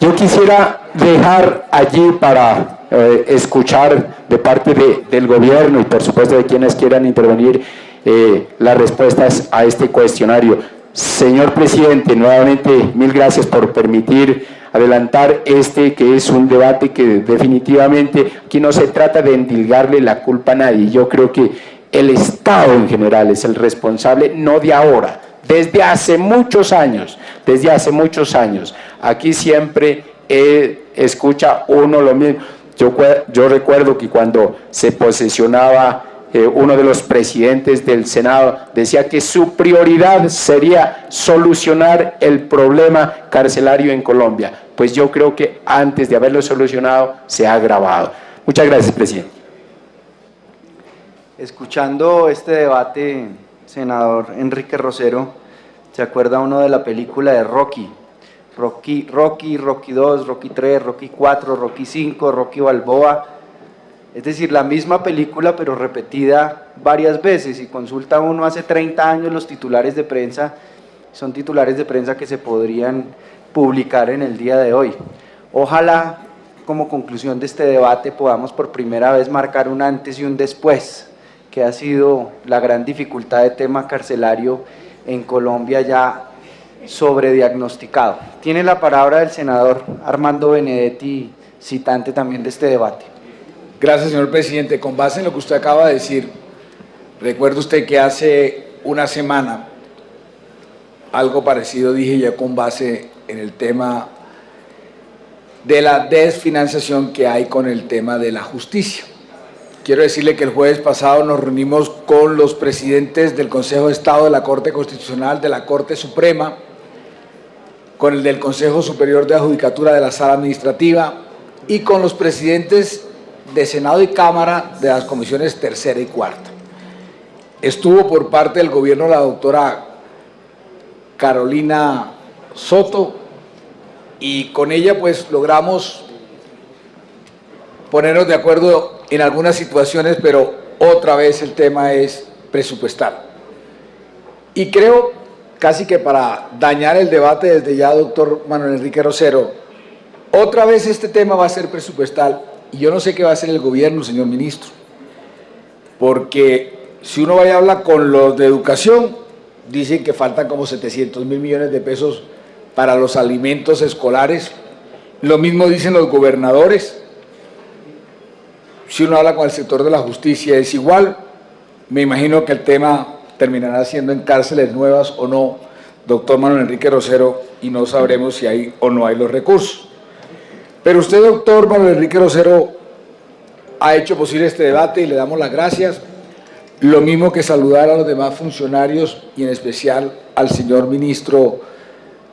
Yo quisiera dejar allí para escuchar de parte del gobierno y por supuesto de quienes quieran intervenir las respuestas a este cuestionario. Señor presidente, nuevamente mil gracias por permitir adelantar este que es un debate que definitivamente aquí no se trata de endilgarle la culpa a nadie. Yo creo que el Estado en general es el responsable, no de ahora, desde hace muchos años. Aquí siempre escucha uno lo mismo. Yo recuerdo que cuando se posesionaba uno de los presidentes del Senado, decía que su prioridad sería solucionar el problema carcelario en Colombia. Pues yo creo que antes de haberlo solucionado se ha agravado. Muchas gracias, presidente. Escuchando este debate, senador Enrique Rosero, ¿se acuerda uno de la película de Rocky? Rocky 2, Rocky 3, Rocky 4, Rocky 5, Rocky Balboa. Es decir, la misma película pero repetida varias veces, y consulta uno hace 30 años los titulares de prensa, son titulares de prensa que se podrían publicar en el día de hoy. Ojalá, como conclusión de este debate, podamos por primera vez marcar un antes y un después, que ha sido la gran dificultad de tema carcelario en Colombia ya sobrediagnosticado. Tiene la palabra el senador Armando Benedetti, citante también de este debate. Gracias, señor presidente. Con base en lo que usted acaba de decir, recuerda usted que hace una semana algo parecido dije ya con base en el tema de la desfinanciación que hay con el tema de la justicia. Quiero decirle que el jueves pasado nos reunimos con los presidentes del Consejo de Estado, de la Corte Constitucional, de la Corte Suprema, con el del Consejo Superior de Adjudicatura de la Sala Administrativa y con los presidentes de Senado y Cámara de las comisiones tercera y cuarta. Estuvo por parte del gobierno la doctora Carolina Soto y con ella pues logramos ponernos de acuerdo en algunas situaciones, pero otra vez el tema es presupuestal. Y creo, casi que para dañar el debate desde ya, doctor Manuel Enrique Rosero, otra vez este tema va a ser presupuestal y yo no sé qué va a hacer el gobierno, señor ministro, porque si uno vaya a hablar con los de educación, dicen que faltan como 700.000 millones de pesos para los alimentos escolares, lo mismo dicen los gobernadores. Si uno habla con el sector de la justicia es igual. Me imagino que el tema terminará siendo en cárceles nuevas o no, doctor Manuel Enrique Rosero, y no sabremos si hay o no hay los recursos. Pero usted, doctor Manuel Enrique Rosero, ha hecho posible este debate y le damos las gracias. Lo mismo que saludar a los demás funcionarios y en especial al señor ministro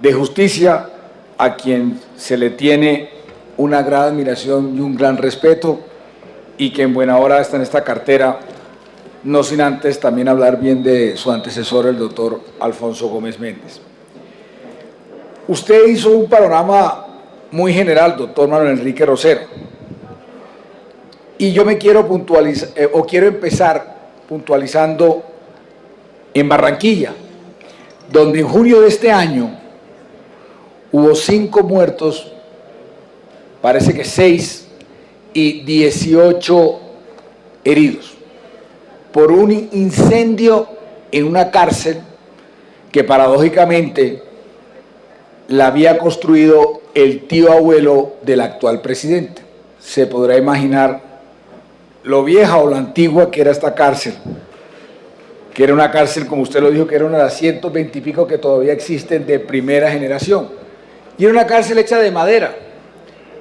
de Justicia, a quien se le tiene una gran admiración y un gran respeto y que en buena hora está en esta cartera, no sin antes también hablar bien de su antecesor, el doctor Alfonso Gómez Méndez. Usted hizo un panorama muy general, doctor Manuel Enrique Rosero, y yo me quiero puntualizar, quiero empezar puntualizando en Barranquilla, donde en junio de este año hubo 5 muertos, parece que 6, y 18 heridos por un incendio en una cárcel que paradójicamente la había construido el tío abuelo del actual presidente. Se podrá imaginar lo vieja o lo antigua que era esta cárcel, que era una cárcel, como usted lo dijo, que era una de las 120 y pico que todavía existen de primera generación, y era una cárcel hecha de madera,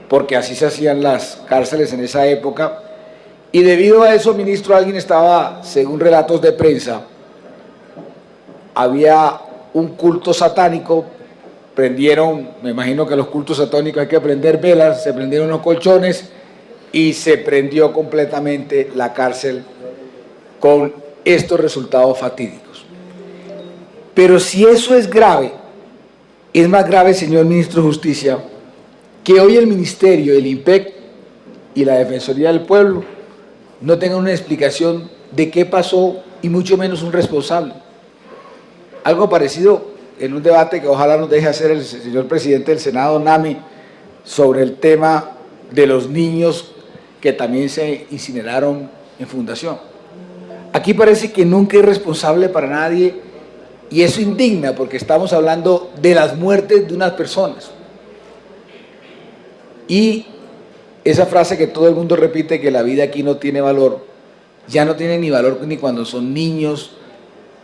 porque así se hacían las cárceles en esa época, y debido a eso, ministro, alguien estaba, según relatos de prensa, había un culto satánico, prendieron, me imagino que los cultos satánicos hay que prender velas, se prendieron unos colchones y se prendió completamente la cárcel con estos resultados fatídicos. Pero si eso es grave, es más grave, señor ministro de Justicia, que hoy el Ministerio, el IMPEC y la Defensoría del Pueblo no tengan una explicación de qué pasó y mucho menos un responsable. Algo parecido en un debate que ojalá nos deje hacer el señor presidente del Senado, Nami, sobre el tema de los niños que también se incineraron en Fundación. Aquí parece que nunca es responsable para nadie y eso indigna porque estamos hablando de las muertes de unas personas. Y esa frase que todo el mundo repite, que la vida aquí no tiene valor, ya no tiene ni valor ni cuando son niños,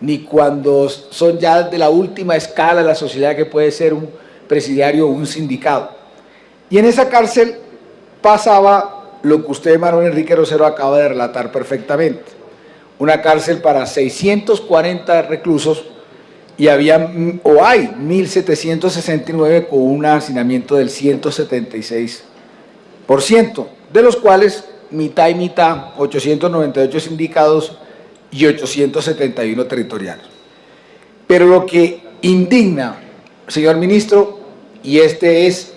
ni cuando son ya de la última escala de la sociedad que puede ser un presidiario o un sindicado. Y en esa cárcel pasaba lo que usted, Manuel Enrique Rosero, acaba de relatar perfectamente. Una cárcel para 640 reclusos y había, o hay, 1.769 con un hacinamiento del 176%, de los cuales mitad y mitad, 898 sindicados y 871 territoriales. Pero lo que indigna, señor ministro, y este es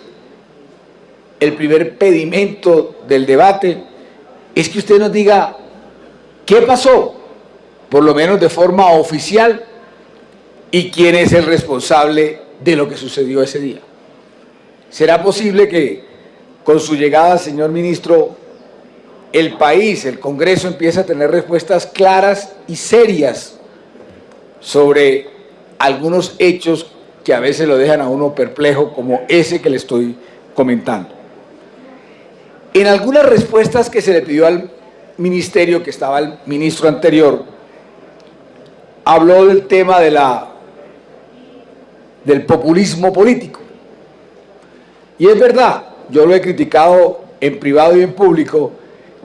el primer pedimento del debate, es que usted nos diga qué pasó, por lo menos de forma oficial, y quién es el responsable de lo que sucedió ese día. ¿Será posible que con su llegada, señor ministro, el país, el Congreso, empiece a tener respuestas claras y serias sobre algunos hechos que a veces lo dejan a uno perplejo, como ese que le estoy comentando? En algunas respuestas que se le pidió al ministerio, que estaba el ministro anterior, habló del tema del populismo político. Y es verdad, yo lo he criticado en privado y en público,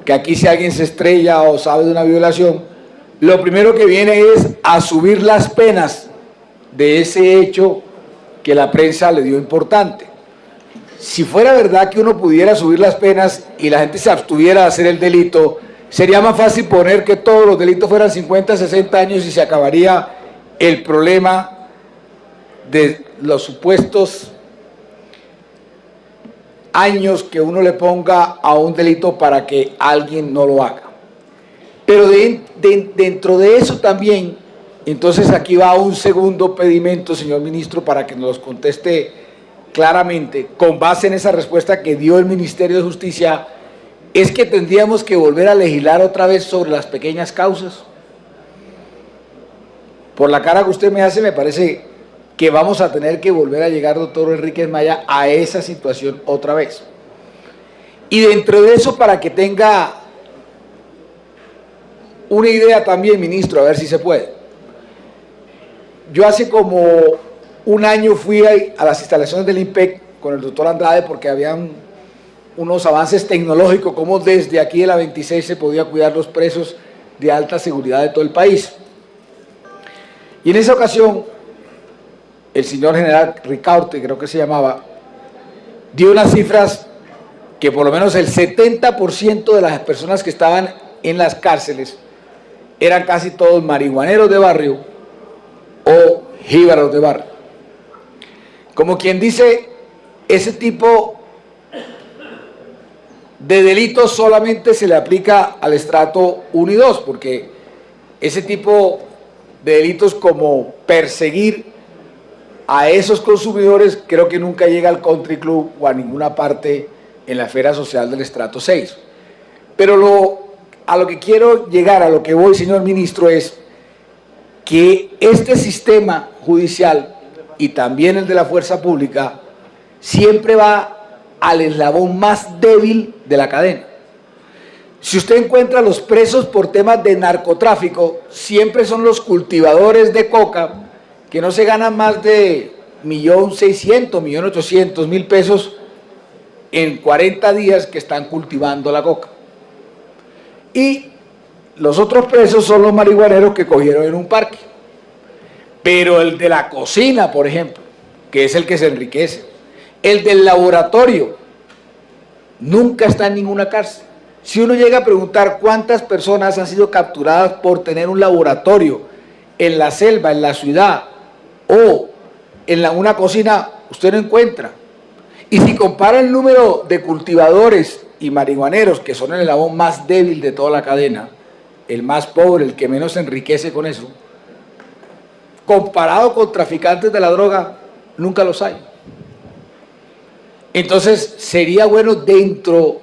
que aquí si alguien se estrella o sabe de una violación, lo primero que viene es a subir las penas de ese hecho que la prensa le dio importante. Si fuera verdad que uno pudiera subir las penas y la gente se abstuviera de hacer el delito, sería más fácil poner que todos los delitos fueran 50, 60 años y se acabaría el problema de los supuestos años que uno le ponga a un delito para que alguien no lo haga. Pero dentro de eso también, entonces aquí va un segundo pedimento, señor ministro, para que nos conteste claramente, con base en esa respuesta que dio el Ministerio de Justicia, es que tendríamos que volver a legislar otra vez sobre las pequeñas causas. Por la cara que usted me hace, me parece que vamos a tener que volver a llegar, doctor Enríquez Maya, a esa situación otra vez. Y dentro de eso, para que tenga una idea también, ministro, a ver si se puede. Yo hace como un año fui a las instalaciones del IMPEC con el doctor Andrade porque habían unos avances tecnológicos, como desde aquí de la 26 se podía cuidar los presos de alta seguridad de todo el país. Y en esa ocasión, el señor general Ricaurte, creo que se llamaba, dio unas cifras que por lo menos el 70% de las personas que estaban en las cárceles eran casi todos marihuaneros de barrio o jíbaros de barrio. Como quien dice, ese tipo de delitos solamente se le aplica al estrato 1 y 2, porque ese tipo de delitos como perseguir a esos consumidores creo que nunca llega al country club o a ninguna parte en la esfera social del estrato 6. Pero a lo que quiero llegar, a lo que voy, señor ministro, es que este sistema judicial y también el de la fuerza pública siempre va al eslabón más débil de la cadena. Si usted encuentra los presos por temas de narcotráfico, siempre son los cultivadores de coca, que no se ganan más de 1.600.000, 1.800.000 pesos en 40 días que están cultivando la coca. Y los otros presos son los marihuaneros que cogieron en un parque. Pero el de la cocina, por ejemplo, que es el que se enriquece, el del laboratorio, nunca está en ninguna cárcel. Si uno llega a preguntar cuántas personas han sido capturadas por tener un laboratorio en la selva, en la ciudad o en una cocina, usted no encuentra. Y si compara el número de cultivadores y marihuaneros, que son el eslabón más débil de toda la cadena, el más pobre, el que menos se enriquece con eso, comparado con traficantes de la droga, nunca los hay. Entonces, sería bueno dentro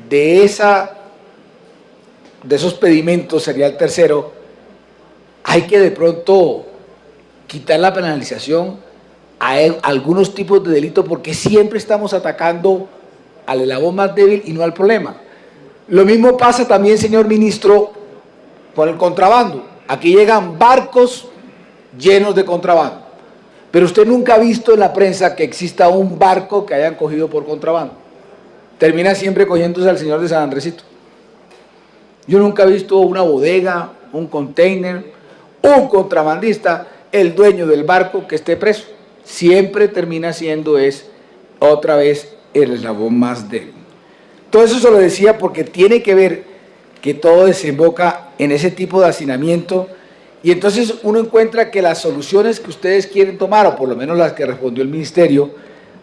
de esos pedimentos, sería el tercero, hay que de pronto quitar la penalización a algunos tipos de delitos porque siempre estamos atacando al eslabón más débil y no al problema. Lo mismo pasa también, señor ministro, con el contrabando. Aquí llegan barcos llenos de contrabando, pero usted nunca ha visto en la prensa que exista un barco que hayan cogido por contrabando. Termina siempre cogiéndose al señor de San Andresito. Yo nunca he visto una bodega, un container, un contrabandista, el dueño del barco que esté preso. Siempre termina siendo otra vez el eslabón más débil. Todo eso se lo decía porque tiene que ver que todo desemboca en ese tipo de hacinamiento y entonces uno encuentra que las soluciones que ustedes quieren tomar, o por lo menos las que respondió el ministerio,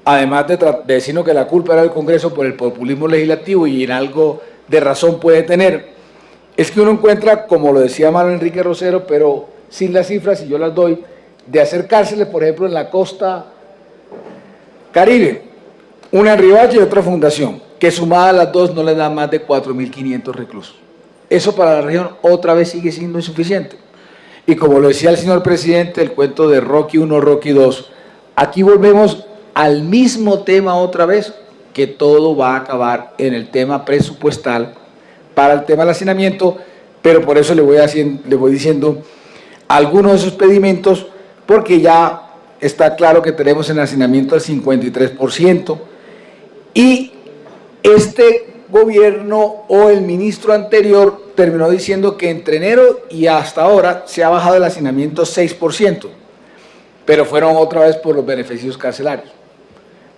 además de decirnos que la culpa era del Congreso por el populismo legislativo y en algo de razón puede tener, es que uno encuentra, como lo decía Manuel Enrique Rosero, pero sin las cifras, y yo las doy, de hacer cárceles, por ejemplo, en la costa Caribe, una en Riohacha y otra fundación, que sumadas las dos no le dan más de 4.500 reclusos. Eso para la región otra vez sigue siendo insuficiente. Y como lo decía el señor presidente, el cuento de Rocky 1, Rocky 2, aquí volvemos al mismo tema otra vez, que todo va a acabar en el tema presupuestal para el tema del hacinamiento, pero por eso le voy diciendo algunos de esos pedimentos, porque ya está claro que tenemos en hacinamiento el 53%, y este gobierno o el ministro anterior terminó diciendo que entre enero y hasta ahora se ha bajado el hacinamiento 6%, pero fueron otra vez por los beneficios carcelarios.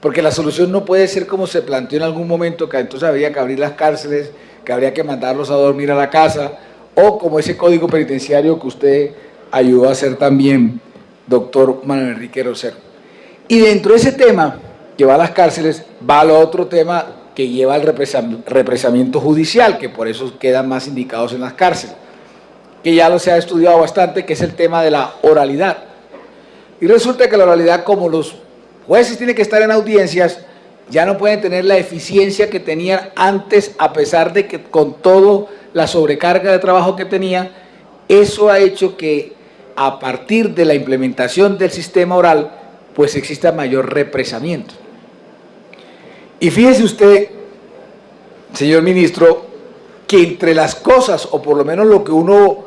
Porque la solución no puede ser como se planteó en algún momento, que entonces habría que abrir las cárceles, que habría que mandarlos a dormir a la casa, o como ese código penitenciario que usted ayudó a hacer también, doctor Manuel Enrique Rosero. Y dentro de ese tema que va a las cárceles, va al otro tema que lleva al represamiento judicial, que por eso quedan más indicados en las cárceles, que ya lo se ha estudiado bastante, que es el tema de la oralidad. Y resulta que la oralidad, como los jueces tienen que estar en audiencias, ya no pueden tener la eficiencia que tenían antes, a pesar de que con toda la sobrecarga de trabajo que tenían, eso ha hecho que a partir de la implementación del sistema oral, pues exista mayor represamiento. Y fíjese usted, señor ministro, que entre las cosas, o por lo menos lo que uno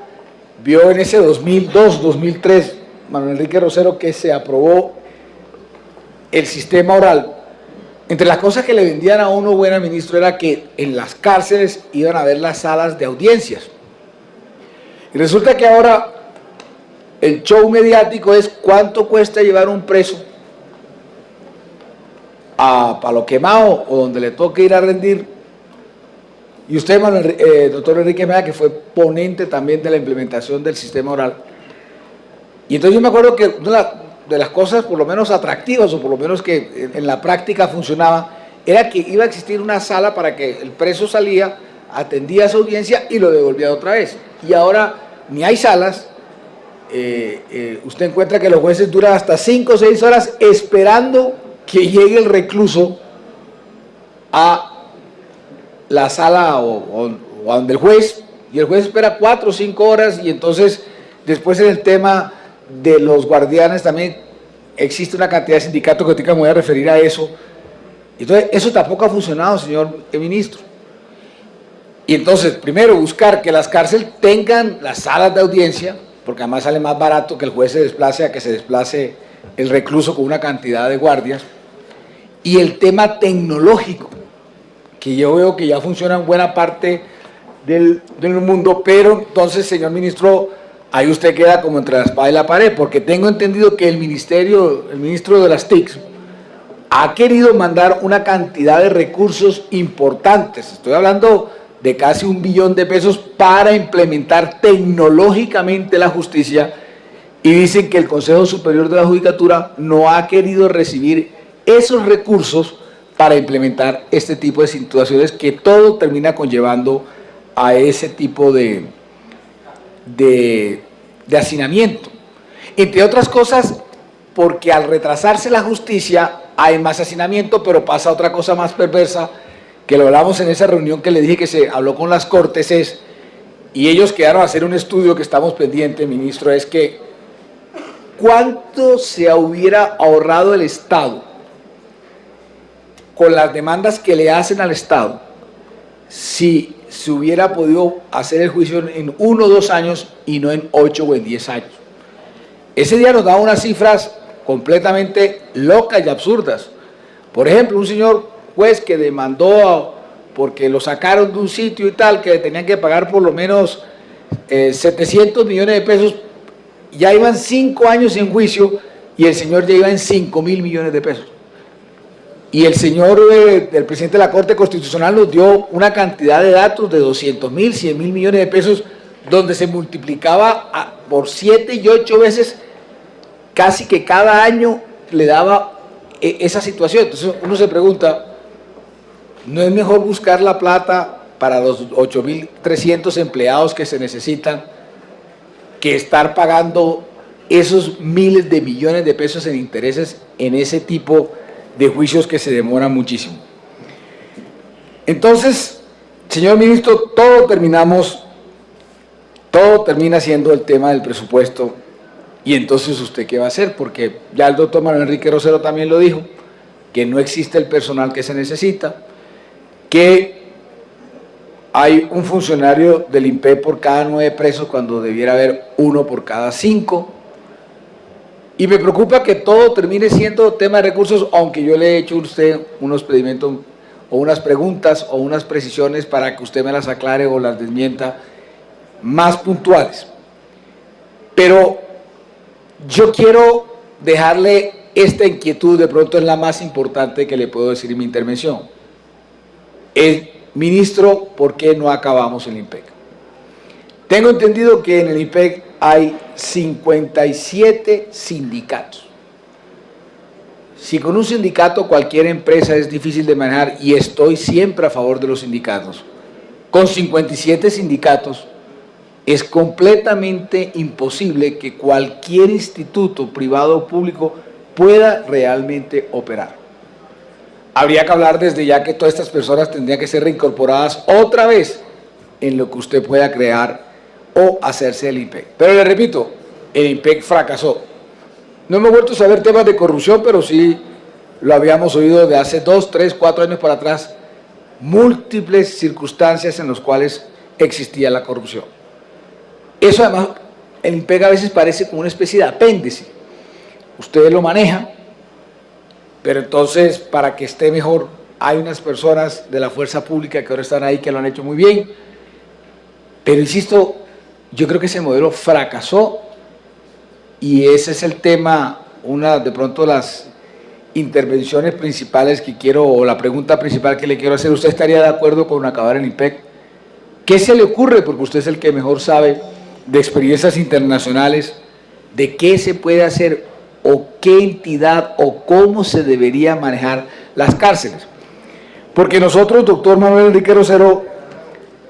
vio en ese 2002, 2003, Manuel Enrique Rosero, que se aprobó el sistema oral, entre las cosas que le vendían a uno, buen ministro, era que en las cárceles iban a haber las salas de audiencias. Y resulta que ahora el show mediático es cuánto cuesta llevar un preso a Palo Quemado o donde le toque ir a rendir. Y usted, doctor Enrique Mejía, que fue ponente también de la implementación del sistema oral. Y entonces yo me acuerdo que una de las cosas por lo menos atractivas, o por lo menos que en la práctica funcionaba, era que iba a existir una sala para que el preso salía, atendía a su audiencia y lo devolvía otra vez. Y ahora ni hay salas, usted encuentra que los jueces duran hasta 5 o 6 horas esperando que llegue el recluso a la sala o a donde el juez, y el juez espera 4 o 5 horas, y entonces después en el tema de los guardianes también existe una cantidad de sindicatos que ahorita me voy a referir a eso. Entonces eso tampoco ha funcionado, señor ministro. Y entonces, primero, buscar que las cárceles tengan las salas de audiencia, porque además sale más barato que el juez se desplace a que se desplace el recluso con una cantidad de guardias. Y el tema tecnológico, que yo veo que ya funciona en buena parte del mundo, pero entonces, señor ministro, ahí usted queda como entre la espada y la pared, porque tengo entendido que el ministro de las TICs ha querido mandar una cantidad de recursos importantes, estoy hablando de casi $1 billón para implementar tecnológicamente la justicia, y dicen que el Consejo Superior de la Judicatura no ha querido recibir esos recursos para implementar este tipo de situaciones, que todo termina conllevando a ese tipo de hacinamiento. Entre otras cosas, porque al retrasarse la justicia, hay más hacinamiento, pero pasa otra cosa más perversa, que lo hablamos en esa reunión que le dije que se habló con las Cortes, y ellos quedaron a hacer un estudio que estamos pendientes, ministro, es que ¿cuánto se hubiera ahorrado el Estado con las demandas que le hacen al Estado si se hubiera podido hacer el juicio en 1 o 2 años y no en 8 o en 10 años? Ese día nos daba unas cifras completamente locas y absurdas. Por ejemplo, un señor juez que demandó porque lo sacaron de un sitio y tal, que tenían que pagar por lo menos 700 millones de pesos, ya iban 5 años en juicio y el señor ya iba en 5.000 millones de pesos. Y el señor, el presidente de la Corte Constitucional, nos dio una cantidad de datos de 200.000, 100.000 millones de pesos, donde se multiplicaba por 7 y 8 veces, casi que cada año le daba esa situación. Entonces uno se pregunta, ¿no es mejor buscar la plata para los 8.300 empleados que se necesitan que estar pagando esos miles de millones de pesos en intereses en ese tipo de juicios que se demoran muchísimo? Entonces, señor ministro, todo termina siendo el tema del presupuesto. Y entonces, ¿usted qué va a hacer? Porque ya el doctor Manuel Enrique Rosero también lo dijo, que no existe el personal que se necesita, que hay un funcionario del INPEC por cada 9 presos cuando debiera haber 1 por cada 5. Y me preocupa que todo termine siendo tema de recursos, aunque yo le he hecho a usted unos pedimentos o unas preguntas o unas precisiones para que usted me las aclare o las desmienta más puntuales. Pero yo quiero dejarle esta inquietud, de pronto es la más importante que le puedo decir en mi intervención. Ministro, ¿por qué no acabamos el INPEC? Tengo entendido que en el INPEC hay 57 sindicatos. Si con un sindicato cualquier empresa es difícil de manejar, y estoy siempre a favor de los sindicatos, con 57 sindicatos es completamente imposible que cualquier instituto privado o público pueda realmente operar. Habría que hablar desde ya que todas estas personas tendrían que ser reincorporadas otra vez en lo que usted pueda crear o hacerse del INPEC. Pero le repito, el INPEC fracasó. No hemos vuelto a saber temas de corrupción, pero sí lo habíamos oído de hace 2, 3, 4 años para atrás, múltiples circunstancias en las cuales existía la corrupción. Eso además, el INPEC a veces parece como una especie de apéndice. Ustedes lo manejan, pero entonces para que esté mejor, hay unas personas de la fuerza pública que ahora están ahí que lo han hecho muy bien, pero insisto, yo creo que ese modelo fracasó y ese es el tema, de pronto las intervenciones principales que quiero, o la pregunta principal que le quiero hacer. ¿Usted estaría de acuerdo con acabar el INPEC? ¿Qué se le ocurre? Porque usted es el que mejor sabe de experiencias internacionales, de qué se puede hacer o qué entidad o cómo se debería manejar las cárceles. Porque nosotros, doctor Manuel Enrique Rosero,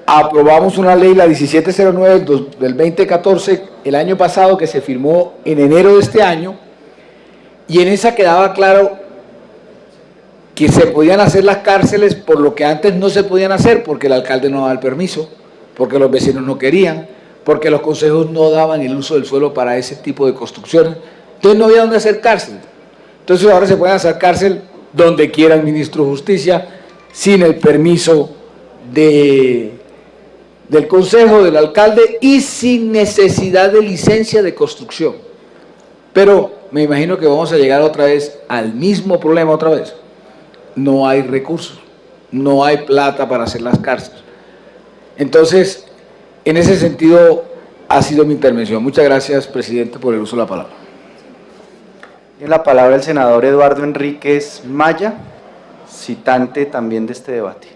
aprobamos una ley, la 1709 del 2014, el año pasado, que se firmó en enero de este año, y en esa quedaba claro que se podían hacer las cárceles por lo que antes no se podían hacer, porque el alcalde no daba el permiso, porque los vecinos no querían, porque los consejos no daban el uso del suelo para ese tipo de construcciones. Entonces no había dónde hacer cárcel. Entonces ahora se pueden hacer cárcel donde quiera el ministro de Justicia, sin el permiso del consejo, del alcalde, y sin necesidad de licencia de construcción. Pero me imagino que vamos a llegar otra vez al mismo problema otra vez. No hay recursos, no hay plata para hacer las cárceles. Entonces, en ese sentido ha sido mi intervención. Muchas gracias, presidente, por el uso de la palabra. Tiene la palabra el senador Eduardo Enríquez Maya, citante también de este debate.